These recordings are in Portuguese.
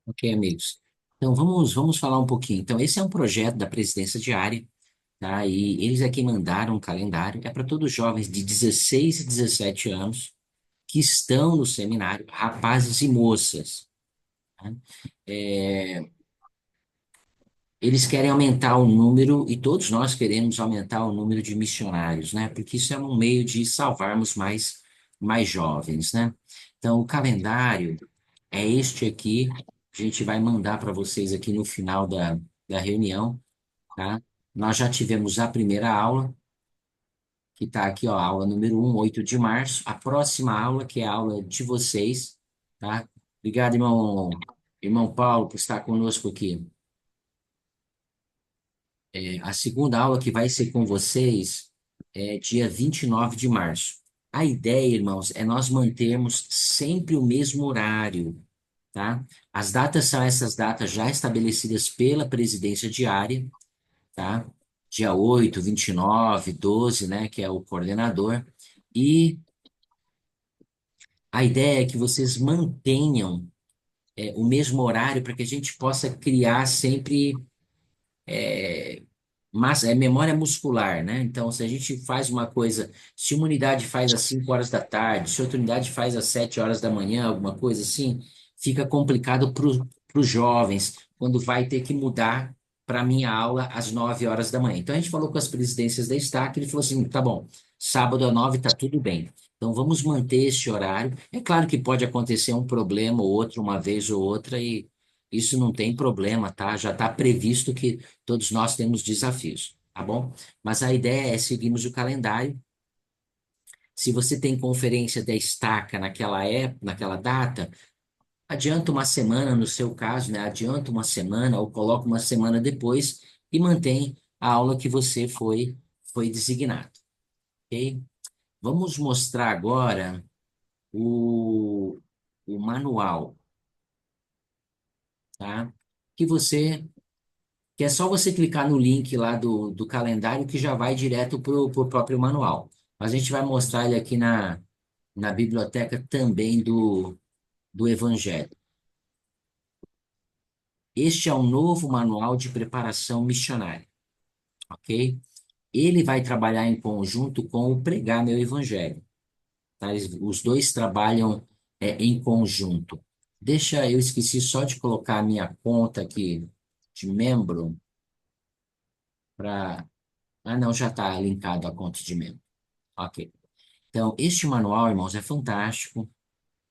Ok, amigos. Então, vamos falar um pouquinho. Então, esse é um projeto da Presidência Diária, tá? E eles aqui mandaram um calendário. É para todos os jovens de 16 e 17 anos que estão no seminário, rapazes e moças, tá? É, eles querem aumentar o número, e todos nós queremos aumentar o número de missionários, né? Porque isso é um meio de salvarmos mais jovens, né? Então, o calendário é este aqui. A gente vai mandar para vocês aqui no final da reunião, tá? Nós já tivemos a primeira aula, que está aqui, ó, aula número 1, 8 de março. A próxima aula, que é a aula de vocês, tá? Obrigado, irmão Paulo, por estar conosco aqui. A segunda aula que vai ser com vocês é dia 29 de março. A ideia, irmãos, é nós mantermos sempre o mesmo horário, tá? As datas são essas datas já estabelecidas pela presidência diária, tá? Dia 8, 29, 12, né, que é o coordenador. E a ideia é que vocês mantenham o mesmo horário para que a gente possa criar sempre memória muscular, né? Então, se a gente faz uma coisa, se uma unidade faz às 5 horas da tarde, se outra unidade faz às 7 horas da manhã, alguma coisa assim, fica complicado para os jovens, quando vai ter que mudar para a minha aula às 9 horas da manhã. Então, a gente falou com as presidências da Estac, ele falou assim, tá bom, sábado à 9 tá tudo bem. Então, vamos manter este horário. É claro que pode acontecer um problema ou outro, uma vez ou outra, e isso não tem problema, tá? Já está previsto que todos nós temos desafios, tá bom? Mas a ideia é seguirmos o calendário. Se você tem conferência da estaca naquela época, naquela data, adianta uma semana, no seu caso, né? Adianta uma semana ou coloca uma semana depois e mantém a aula que você foi designado, ok? Vamos mostrar agora o, o manual, tá? Que você que é só você clicar no link lá do calendário que já vai direto para o próprio manual. Mas a gente vai mostrar ele aqui na biblioteca também do Evangelho. Este é um novo manual de preparação missionária, ok? Ele vai trabalhar em conjunto com o Pregar Meu Evangelho, tá? Os dois trabalham em conjunto. Eu esqueci só de colocar a minha conta aqui de membro para... Ah, não, já está linkado a conta de membro. Ok. Então, este manual, irmãos, é fantástico,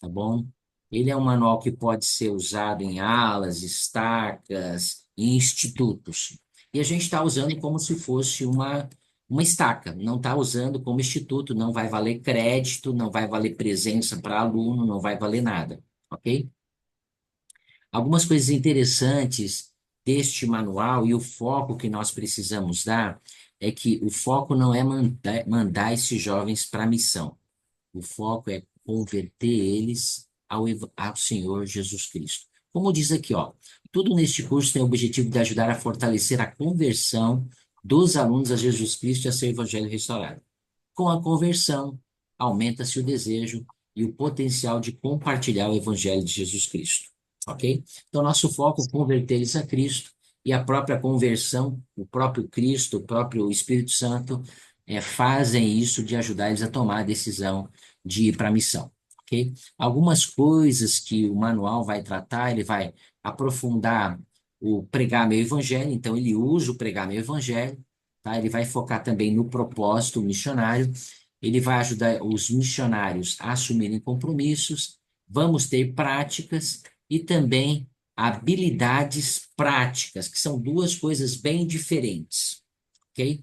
tá bom? Ele é um manual que pode ser usado em alas, estacas, em institutos. E a gente está usando como se fosse uma estaca, não está usando como instituto, não vai valer crédito, não vai valer presença para aluno, não vai valer nada, ok? Algumas coisas interessantes deste manual e o foco que nós precisamos dar é que o foco não é mandar esses jovens para a missão. O foco é converter eles ao Senhor Jesus Cristo. Como diz aqui, ó, tudo neste curso tem o objetivo de ajudar a fortalecer a conversão dos alunos a Jesus Cristo e a seu Evangelho restaurado. Com a conversão, aumenta-se o desejo e o potencial de compartilhar o Evangelho de Jesus Cristo. Ok? Então, nosso foco é converter eles a Cristo e a própria conversão, o próprio Cristo, o próprio Espírito Santo, fazem isso de ajudar eles a tomar a decisão de ir para a missão. Ok? Algumas coisas que o manual vai tratar, ele vai aprofundar o pregar meu evangelho, então ele usa o pregar meu evangelho, tá? Ele vai focar também no propósito missionário, ele vai ajudar os missionários a assumirem compromissos, vamos ter práticas e também habilidades práticas, que são duas coisas bem diferentes, ok?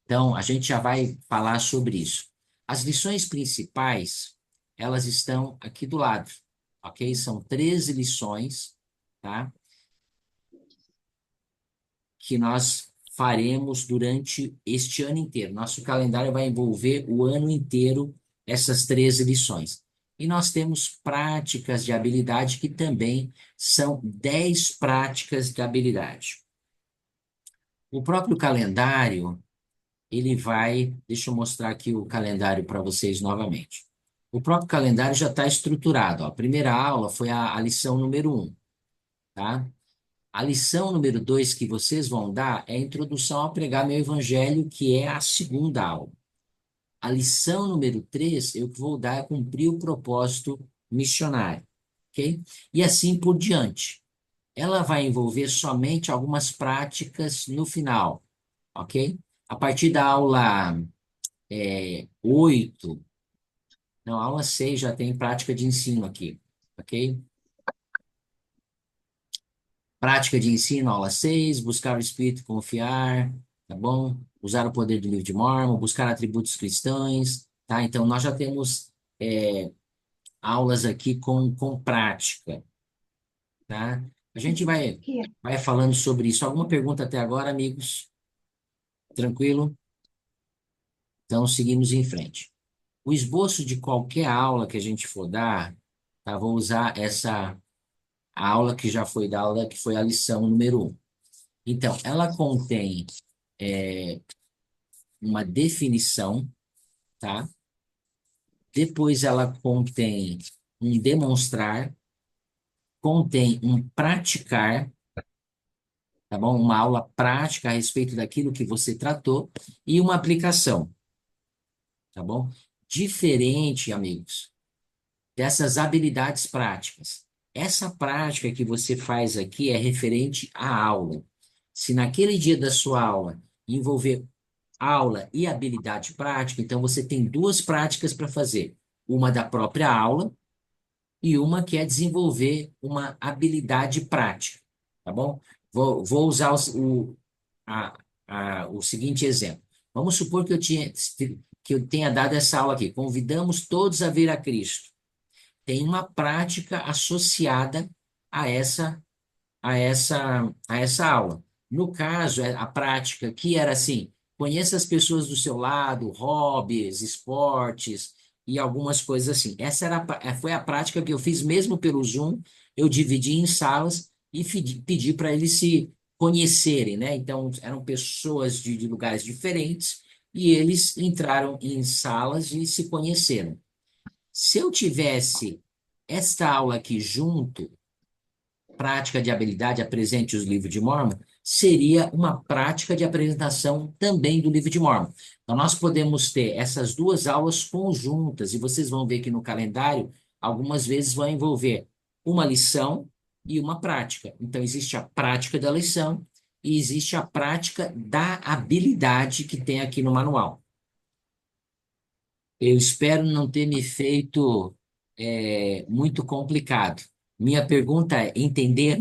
Então, a gente já vai falar sobre isso. As lições principais, elas estão aqui do lado, ok? São 13 lições, tá? Que nós faremos durante este ano inteiro. Nosso calendário vai envolver o ano inteiro essas 13 lições. E nós temos práticas de habilidade que também são 10 práticas de habilidade. O próprio calendário, ele vai. Deixa eu mostrar aqui o calendário para vocês novamente. O próprio calendário já está estruturado. Ó. A primeira aula foi a lição número 1. tá? A lição número 2 que vocês vão dar é a introdução a pregar meu evangelho, que é a segunda aula. A lição número 3 eu vou dar é cumprir o propósito missionário, ok? E assim por diante. Ela vai envolver somente algumas práticas no final, ok? A partir da aula 8, não, aula 6 já tem prática de ensino aqui, ok? Prática de ensino, aula 6, buscar o Espírito e confiar, tá bom? Usar o poder do livro de Mórmon, buscar atributos cristãos, tá? Então, nós já temos aulas aqui com prática, tá? A gente vai falando sobre isso. Alguma pergunta até agora, amigos? Tranquilo? Então, seguimos em frente. O esboço de qualquer aula que a gente for dar, tá? Vou usar essa aula que já foi dada, que foi a lição número 1. Então, ela contém uma definição, tá? Depois ela contém um demonstrar, contém um praticar, tá bom? Uma aula prática a respeito daquilo que você tratou e uma aplicação, tá bom? Diferente, amigos, dessas habilidades práticas. Essa prática que você faz aqui é referente à aula. Se naquele dia da sua aula envolver aula e habilidade prática, então você tem duas práticas para fazer. Uma da própria aula e uma que é desenvolver uma habilidade prática, tá bom? Vou usar a, o seguinte exemplo. Vamos supor que eu tenha dado essa aula aqui. Convidamos todos a vir a Cristo. Tem uma prática associada a essa aula. No caso, a prática que era assim, conheça as pessoas do seu lado, hobbies, esportes e algumas coisas assim. Essa foi a prática que eu fiz mesmo pelo Zoom. Eu dividi em salas e pedi para eles se conhecerem, né? Então, eram pessoas de lugares diferentes e eles entraram em salas e se conheceram. Se eu tivesse esta aula aqui junto, prática de habilidade, apresente os livros de Mórmon, seria uma prática de apresentação também do livro de Mórmon. Então, nós podemos ter essas duas aulas conjuntas, e vocês vão ver que no calendário, algumas vezes vai envolver uma lição e uma prática. Então, existe a prática da lição e existe a prática da habilidade que tem aqui no manual. Eu espero não ter me feito muito complicado. Minha pergunta é: entender?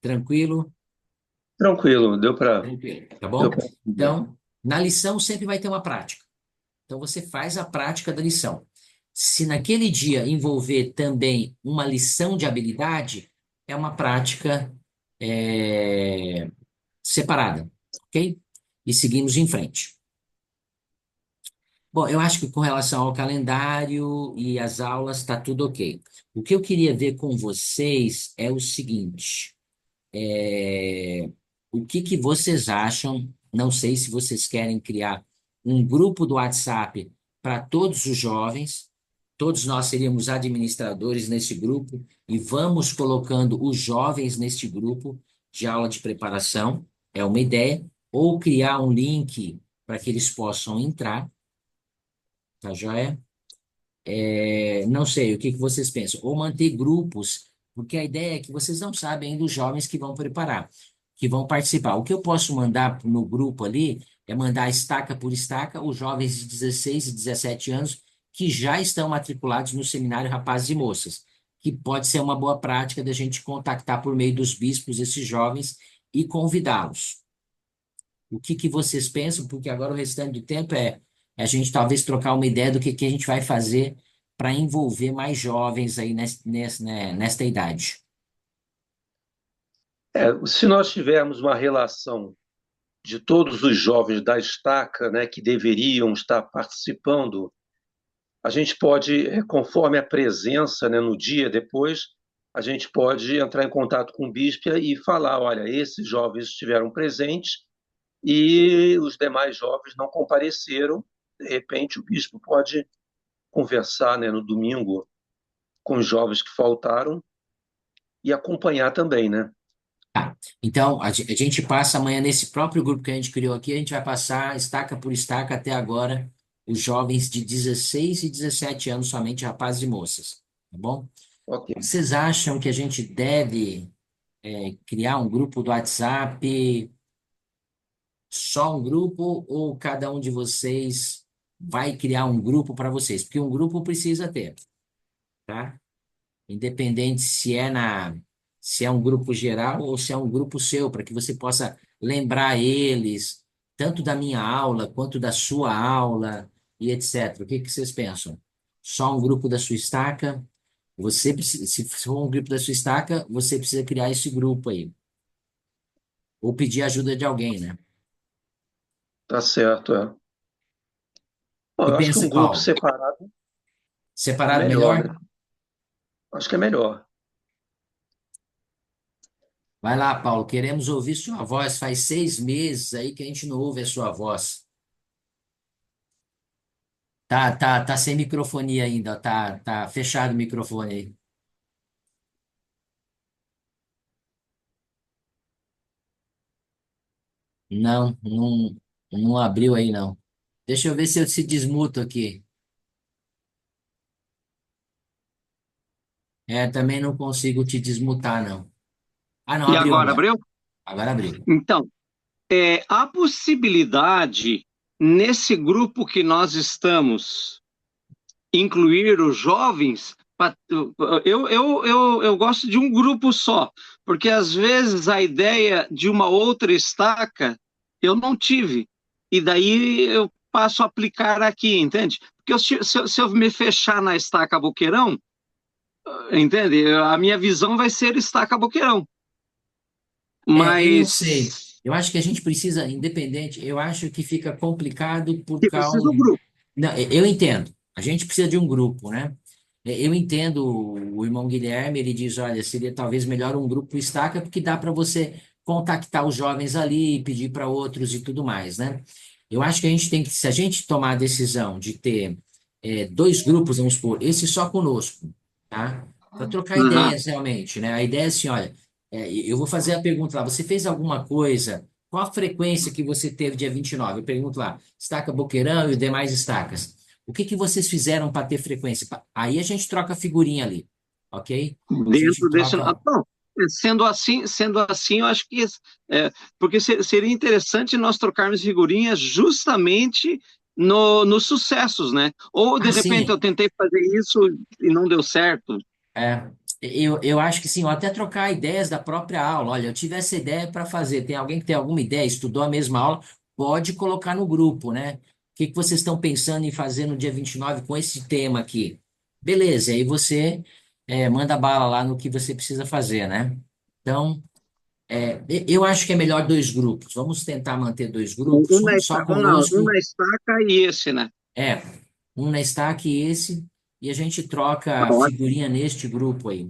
Tranquilo? Tranquilo, deu para Tranquilo, tá deu bom? para entender. Então, na lição sempre vai ter uma prática. Então, você faz a prática da lição. Se naquele dia envolver também uma lição de habilidade, é uma prática é, separada, ok? E seguimos em frente. Bom, eu acho que com relação ao calendário e as aulas, está tudo ok. O que eu queria ver com vocês é o seguinte. É, o que que vocês acham? Não sei se vocês querem criar um grupo do WhatsApp para todos os jovens. Todos nós seríamos administradores nesse grupo e vamos colocando os jovens neste grupo de aula de preparação. É uma ideia. Ou criar um link para que eles possam entrar, tá joia? Não sei, o que que vocês pensam? Ou manter grupos, porque a ideia é que vocês não sabem ainda os jovens que vão preparar, que vão participar. O que eu posso mandar no grupo ali é mandar estaca por estaca os jovens de 16 e 17 anos que já estão matriculados no seminário Rapazes e Moças, que pode ser uma boa prática da gente contactar por meio dos bispos esses jovens e convidá-los. O que que vocês pensam? Porque agora o restante do tempo é a gente talvez trocar uma ideia do que a gente vai fazer para envolver mais jovens aí nesta idade. Se nós tivermos uma relação de todos os jovens da estaca, né, que deveriam estar participando, a gente pode, conforme a presença, né, no dia depois, a gente pode entrar em contato com o bispo e falar, olha, esses jovens estiveram presentes e os demais jovens não compareceram. De repente, o bispo pode conversar, né, no domingo com os jovens que faltaram e acompanhar também, né? Tá. Então, a gente passa amanhã nesse próprio grupo que a gente criou aqui, a gente vai passar estaca por estaca até agora os jovens de 16 e 17 anos somente, rapazes e moças, tá bom? Ok. Vocês acham que a gente deve criar um grupo do WhatsApp, só um grupo, ou cada um de vocês vai criar um grupo para vocês? Porque um grupo precisa ter, tá? Independente se é um grupo geral ou se é um grupo seu, para que você possa lembrar eles, tanto da minha aula quanto da sua aula e etc. O que que vocês pensam? Só um grupo da sua estaca? Você precisa, se for um grupo da sua estaca, você precisa criar esse grupo aí, ou pedir ajuda de alguém, né? Tá certo, é. Bom, E eu acho que pensa, um grupo Paulo, separado é separado melhor, melhor? né? Acho que é melhor. Vai lá, Paulo, queremos ouvir sua voz. Faz 6 meses aí que a gente não ouve a sua voz. Tá sem microfone ainda, tá fechado o microfone aí. Não abriu aí, não. Deixa eu ver se eu se desmuto aqui. Também não consigo te desmutar, não. Ah, não, E abriu agora, agora. Abreu? Agora abriu. Então, a possibilidade nesse grupo que nós estamos incluir os jovens, eu gosto de um grupo só, porque às vezes a ideia de uma outra estaca eu não tive, e daí eu passo a aplicar aqui, entende? Porque se eu me fechar na estaca Boqueirão, entende? A minha visão vai ser estaca Boqueirão, Eu não sei. mas Eu acho que a gente precisa, independente, eu acho que fica complicado por que precisa do causa. grupo. Não, eu entendo. A gente precisa de um grupo, né? Eu entendo o irmão Guilherme, ele diz, olha, seria talvez melhor um grupo estaca, porque dá para você contactar os jovens ali, pedir para outros e tudo mais, né? Eu acho que a gente tem que, se a gente tomar a decisão de ter dois grupos, vamos supor, esse só conosco, tá? Para trocar Aham. ideias realmente, né? A ideia é assim, olha, eu vou fazer a pergunta lá, você fez alguma coisa? Qual a frequência que você teve dia 29? Eu pergunto lá, estaca Boqueirão e demais estacas. O que que vocês fizeram para ter frequência? Aí a gente troca figurinha ali, ok? A gente Dentro desse. troca. Bom, sendo assim, eu acho que porque seria interessante nós trocarmos figurinhas justamente nos sucessos, né? Ou de Ah, repente eu sim. tentei fazer isso e não deu certo. Eu acho que sim, ou até trocar ideias da própria aula. Olha, eu tive essa ideia para fazer. Tem alguém que tem alguma ideia, estudou a mesma aula, pode colocar no grupo, né? O que que vocês estão pensando em fazer no dia 29 com esse tema aqui? Beleza, aí você manda bala lá no que você precisa fazer, né? Então, eu acho que é melhor dois grupos. Vamos tentar manter dois grupos, um só Um conosco, na estaca e esse, né? é, um na Stack e esse, e a gente Tá troca ótimo, figurinha neste grupo aí.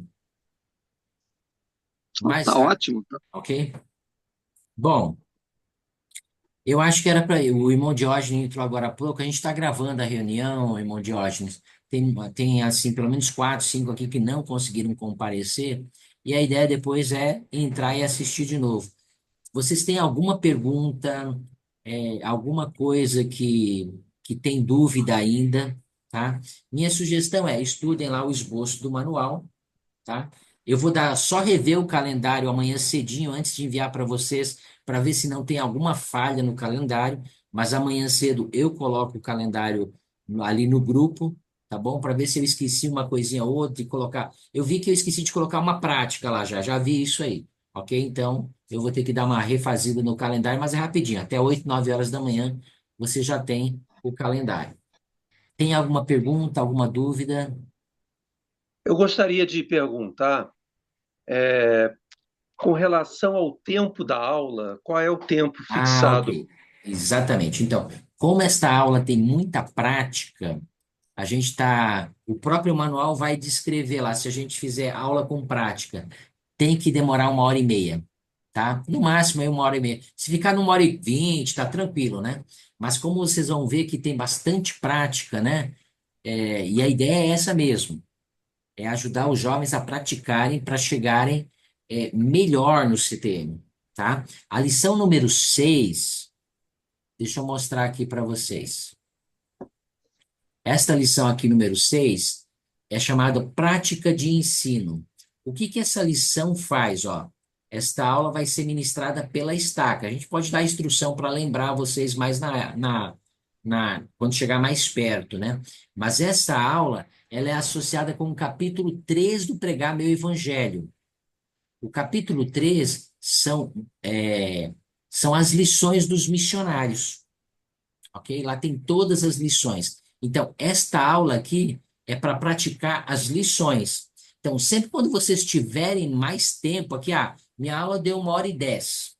Mas, tá ótimo. ok? Bom, eu acho que era para o irmão Diógenes entrou agora há pouco. A gente está gravando a reunião, irmão Diógenes. Tem, assim, pelo menos 4, 5 aqui que não conseguiram comparecer. E a ideia depois é entrar e assistir de novo. Vocês têm alguma pergunta, alguma coisa que tem dúvida ainda, tá? Minha sugestão é estudem lá o esboço do manual, tá? Eu vou dar só rever o calendário amanhã cedinho antes de enviar para vocês, para ver se não tem alguma falha no calendário, mas amanhã cedo eu coloco o calendário ali no grupo, tá bom? Para ver se eu esqueci uma coisinha ou outra e colocar. Eu vi que eu esqueci de colocar uma prática lá já vi isso aí, ok? Então eu vou ter que dar uma refazida no calendário, mas é rapidinho, até 8, 9 horas da manhã você já tem o calendário. Tem alguma pergunta, alguma dúvida? Eu gostaria de perguntar, com relação ao tempo da aula, qual é o tempo Ah, fixado? ok. Exatamente. Então, como esta aula tem muita prática, a gente está. O próprio manual vai descrever lá, se a gente fizer aula com prática, tem que demorar 1 hora e meia, tá? No máximo aí 1 hora e meia. Se ficar numa hora e 20, tá tranquilo, né? Mas como vocês vão ver que tem bastante prática, né? E a ideia é essa mesmo. É ajudar os jovens a praticarem para chegarem melhor no CTM, tá? A lição número 6, deixa eu mostrar aqui para vocês. Esta lição aqui, número 6, é chamada Prática de Ensino. O que que essa lição faz, ó? Esta aula vai ser ministrada pela Estaca. A gente pode dar instrução para lembrar vocês mais quando chegar mais perto, né? Mas essa aula, ela é associada com o capítulo 3 do Pregar Meu Evangelho. O capítulo 3 são as lições dos missionários, ok? Lá tem todas as lições. Então, esta aula aqui é para praticar as lições. Então, sempre quando vocês tiverem mais tempo aqui, minha aula deu 1h10.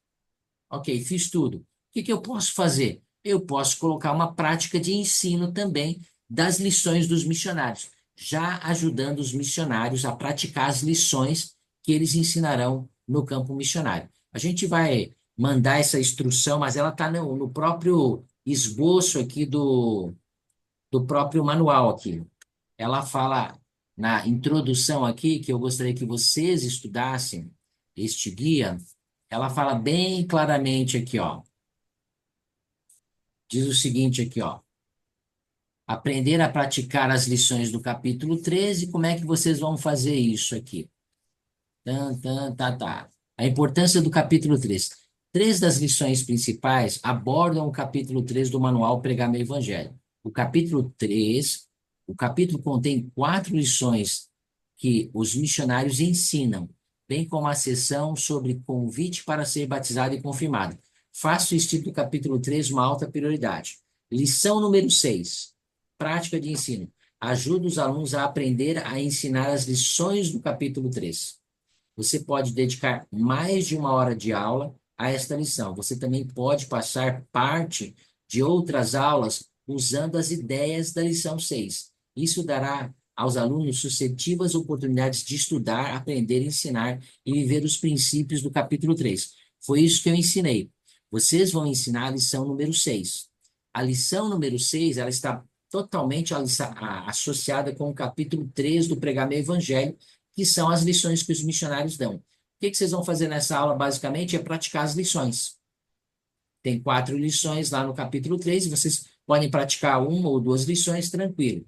Ok, fiz tudo. O que que eu posso fazer? Eu posso colocar uma prática de ensino também das lições dos missionários, já ajudando os missionários a praticar as lições que eles ensinarão no campo missionário. A gente vai mandar essa instrução, mas ela está no próprio esboço aqui do próprio manual aqui. Ela fala na introdução aqui, que eu gostaria que vocês estudassem este guia, ela fala bem claramente aqui, ó. Diz o seguinte aqui, ó. Aprender a praticar as lições do capítulo 13, como é que vocês vão fazer isso aqui? Tá. A importância do capítulo 3. Três das lições principais abordam o capítulo 3 do manual Pregar Meu Evangelho. O capítulo 3, o capítulo contém 4 lições que os missionários ensinam, bem como a seção sobre convite para ser batizado e confirmado. Faça o estudo do capítulo 3 uma alta prioridade. Lição número 6, prática de ensino. Ajuda os alunos a aprender a ensinar as lições do capítulo 3. Você pode dedicar mais de 1 hora de aula a esta lição. Você também pode passar parte de outras aulas usando as ideias da lição 6. Isso dará aos alunos sucessivas oportunidades de estudar, aprender, ensinar e viver os princípios do capítulo 3. Foi isso que eu ensinei. Vocês vão ensinar a lição número 6. A lição número 6, ela está totalmente associada com o capítulo 3 do Pregar Meu Evangelho, que são as lições que os missionários dão. O que vocês vão fazer nessa aula, basicamente, é praticar as lições. Tem 4 lições lá no capítulo 3, e vocês podem praticar 1 ou 2 lições, tranquilo.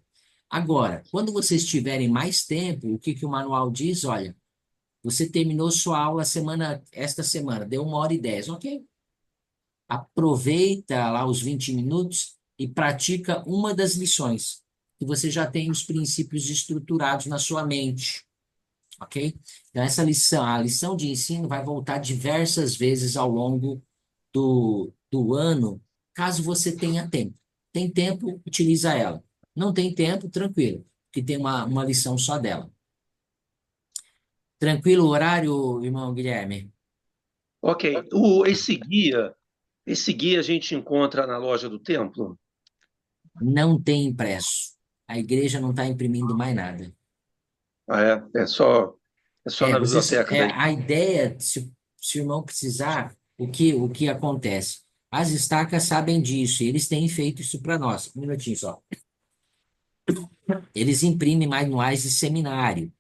Agora, quando vocês tiverem mais tempo, o que que o manual diz? Olha, você terminou sua aula esta semana, deu 1h10, ok? Aproveita lá os 20 minutos e pratica uma das lições, que você já tem os princípios estruturados na sua mente. Ok? Então, a lição de ensino vai voltar diversas vezes ao longo do ano, caso você tenha tempo. Tem tempo, utiliza ela. Não tem tempo, tranquilo, que tem uma lição só dela. Tranquilo o horário, irmão Guilherme? Ok. Esse guia a gente encontra na loja do templo? Não tem impresso. A igreja não está imprimindo mais nada. Ah, é só na biblioteca daí. A ideia, se o irmão precisar, o que acontece? As estacas sabem disso, e eles têm feito isso para nós. Um minutinho só. Eles imprimem manuais de seminário.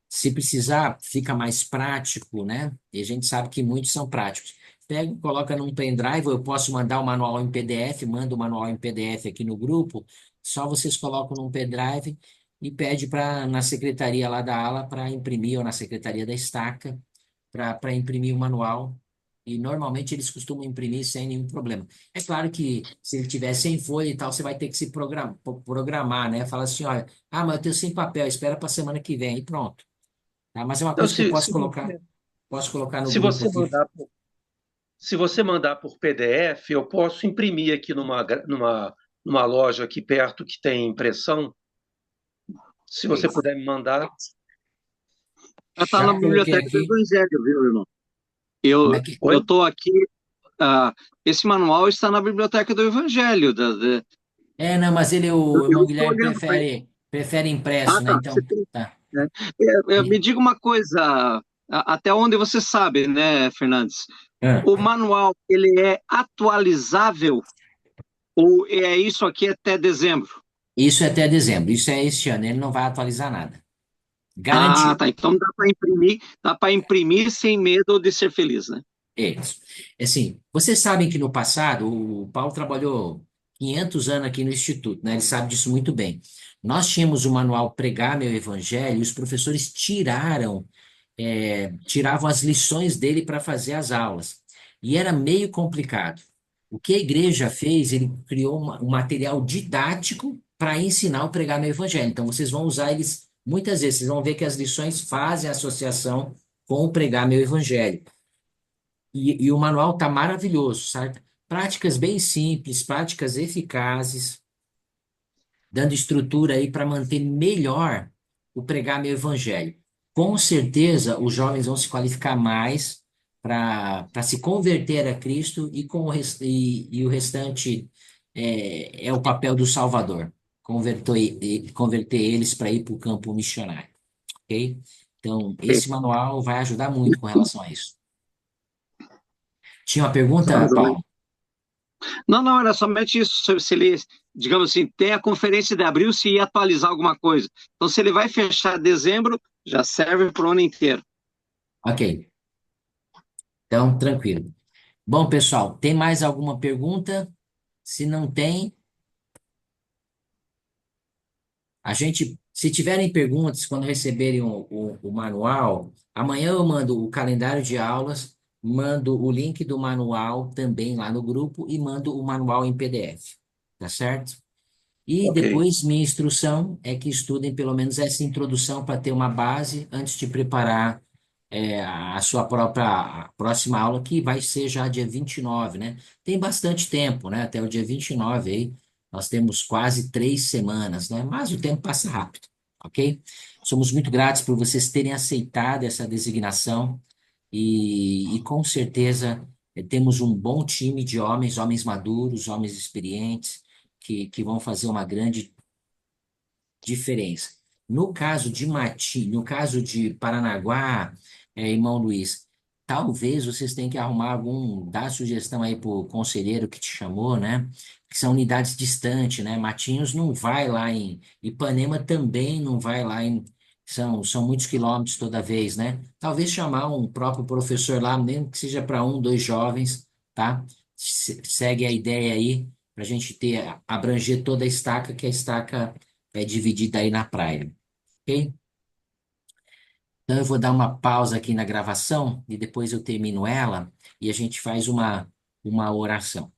Se precisar, fica mais prático, né? E a gente sabe que muitos são práticos. Pega, coloca num pendrive, eu posso mandar o manual em PDF, mando o manual em PDF aqui no grupo, só vocês colocam num pendrive e pede na secretaria lá da ala para imprimir, ou na secretaria da estaca, para imprimir o manual. E normalmente eles costumam imprimir sem nenhum problema. É claro que se ele tiver sem folha e tal, você vai ter que se programar, né? Fala assim, olha, mas eu tenho sem papel, espera para a semana que vem, e pronto. Tá? Mas é uma Então, coisa que eu se, posso se, colocar no se grupo você aqui. mandar Se você mandar por PDF, eu posso imprimir aqui numa loja aqui perto que tem impressão. Se você puder me mandar. Está na Já coloquei biblioteca do aqui. Evangelho, viu, irmão? Como Eu é que... Oi? estou aqui. Esse manual está na biblioteca do Evangelho. Não, mas o Eu irmão estou Guilherme olhando para ele. prefere impresso, né? Tá. Você Então, tem, tá. né? Me E- diga uma coisa, até onde você sabe, né, Fernandes? ah, O manual, ele é atualizável ou é isso aqui até dezembro? Isso é até dezembro, isso é este ano, ele não vai atualizar nada. Ah, Garantido. tá. Então dá para imprimir sem medo de ser feliz, né? É isso. Assim, vocês sabem que no passado o Paulo trabalhou 500 anos aqui no Instituto, né? Ele sabe disso muito bem. Nós tínhamos o manual Pregar Meu Evangelho e os professores tiravam as lições dele para fazer as aulas. E era meio complicado. O que a igreja fez, ele criou um material didático para ensinar o Pregar Meu Evangelho. Então, vocês vão usar eles muitas vezes, vocês vão ver que as lições fazem associação com o Pregar Meu Evangelho. E o manual tá maravilhoso, sabe? Práticas bem simples, práticas eficazes, dando estrutura aí para manter melhor o pregar meu evangelho. Com certeza, os jovens vão se qualificar mais para se converter a Cristo e, e o restante é o papel do Salvador, converter eles para ir para o campo missionário, ok? Então, esse manual vai ajudar muito com relação a isso. Tinha uma Tá, pergunta, joia. Paulo? Não, não, era somente isso. Se ele, digamos assim, tem a conferência de abril, se ia atualizar alguma coisa. Então, se ele vai fechar dezembro, já serve para o ano inteiro. Ok, então tranquilo. Bom, pessoal, tem mais alguma pergunta? Se não tem, se tiverem perguntas quando receberem o manual, amanhã eu mando o calendário de aulas, mando o link do manual também lá no grupo e mando o manual em PDF, tá certo? E Ok. depois minha instrução é que estudem pelo menos essa introdução para ter uma base antes de preparar a sua própria a próxima aula, que vai ser já dia 29, né? Tem bastante tempo, né? Até o dia 29 aí, nós temos quase 3 semanas, né? Mas o tempo passa rápido, ok? Somos muito gratos por vocês terem aceitado essa designação e com certeza temos um bom time de homens, homens maduros, homens experientes, que vão fazer uma grande diferença. No caso de no caso de Paranaguá, irmão Luiz, talvez vocês tenham que arrumar dar sugestão aí para o conselheiro que te chamou, né? Que são unidades distantes, né? Matinhos não vai lá Ipanema também não vai lá são muitos quilômetros toda vez, né? Talvez chamar um próprio professor lá, mesmo que seja para um, dois jovens, tá? Segue a ideia aí, para a gente abranger toda a estaca, que a estaca é dividida aí na praia, ok? Então eu vou dar uma pausa aqui na gravação e depois eu termino ela e a gente faz uma oração.